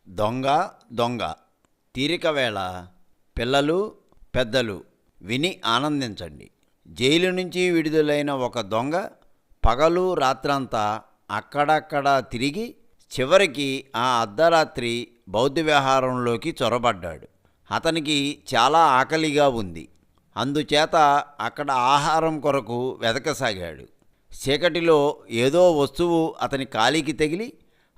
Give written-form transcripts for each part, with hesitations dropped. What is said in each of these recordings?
దొంగ దొంగ తీరిక వేళ పిల్లలు పెద్దలు విని ఆనందించండి. జైలు నుంచి విడుదలైన ఒక దొంగ పగలు రాత్రంతా అక్కడక్కడ తిరిగి చివరికి ఆ అర్ధరాత్రి బౌద్ధ విహారంలోకి చొరబడ్డాడు. అతనికి చాలా ఆకలిగా ఉంది. అందుచేత అక్కడ ఆహారం కొరకు వెతకసాగాడు. చీకటిలో ఏదో వస్తువు అతని కాలికి తగిలి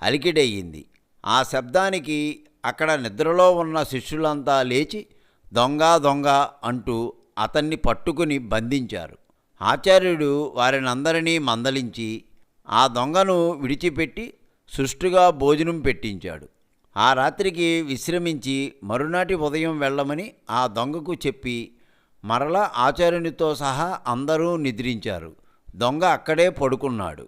అలికిడయ్యింది. ఆ శబ్దానికి అక్కడ నిద్రలో ఉన్న శిష్యులంతా లేచి దొంగ దొంగ అంటూ అతన్ని పట్టుకుని బంధించారు. ఆచార్యుడు వారినందరినీ మందలించి ఆ దొంగను విడిచిపెట్టి సుష్టుగా భోజనం పెట్టించాడు. ఆ రాత్రికి విశ్రమించి మరునాటి ఉదయం వెళ్ళమని ఆ దొంగకు చెప్పి మరలా ఆచార్యునితో సహా అందరూ నిద్రించారు. దొంగ అక్కడే పడుకున్నాడు.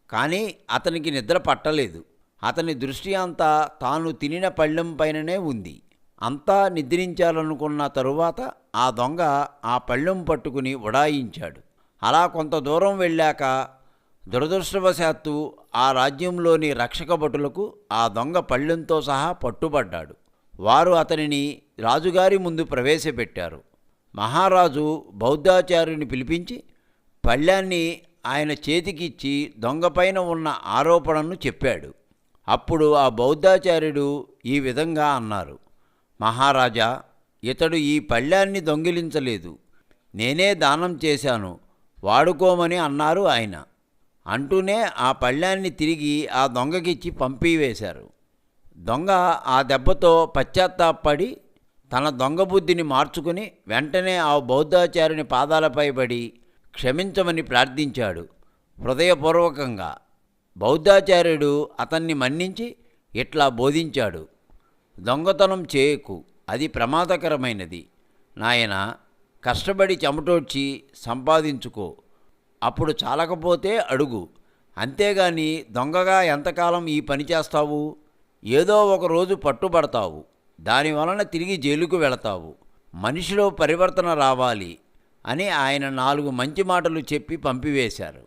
కానీ అతనికి నిద్ర పట్టలేదు. అతని దృష్టి అంతా తాను తినిన పళ్ళెం పైననే ఉంది. అంతా నిద్రించాలనుకున్న తరువాత ఆ దొంగ ఆ పళ్ళెం పట్టుకుని ఉడాయించాడు. అలా కొంత దూరం వెళ్ళాక దురదృష్టవశాత్తు ఆ రాజ్యంలోని రక్షక భటులకు ఆ దొంగ పళ్ళెంతో సహా పట్టుబడ్డాడు. వారు అతనిని రాజుగారి ముందు ప్రవేశపెట్టారు. మహారాజు బౌద్ధాచార్యుని పిలిపించి పళ్ళాన్ని ఆయన చేతికిచ్చి దొంగపైన ఉన్న ఆరోపణను చెప్పాడు. అప్పుడు ఆ బౌద్ధాచార్యుడు ఈ విధంగా అన్నారు: మహారాజా, ఇతడు ఈ పళ్ళాన్ని దొంగిలించలేదు, నేనే దానం చేశాను, వాడుకోమని అన్నారు ఆయన. అంటూనే ఆ పళ్ళాన్ని తిరిగి ఆ దొంగకిచ్చి పంపివేశారు. దొంగ ఆ దెబ్బతో పశ్చాత్తాపడి తన దొంగ బుద్ధిని మార్చుకుని వెంటనే ఆ బౌద్ధాచార్యుని పాదాలపై పడి క్షమించమని ప్రార్థించాడు హృదయపూర్వకంగా. బౌద్ధాచార్యుడు అతన్ని మన్నించి ఇట్లా బోధించాడు: దొంగతనం చేయకు, అది ప్రమాదకరమైనది. నాయనా, కష్టపడి చెమటోడ్చి సంపాదించుకో, అప్పుడు చాలకపోతే అడుగు. అంతేగాని దొంగగా ఎంతకాలం ఈ పని చేస్తావు? ఏదో ఒక రోజు పట్టుబడతావు. దానివలన తిరిగి జైలుకు వెళతావు. మనిషిలో పరివర్తన రావాలి అని ఆయన 4 మంచి మాటలు చెప్పి పంపివేశారు.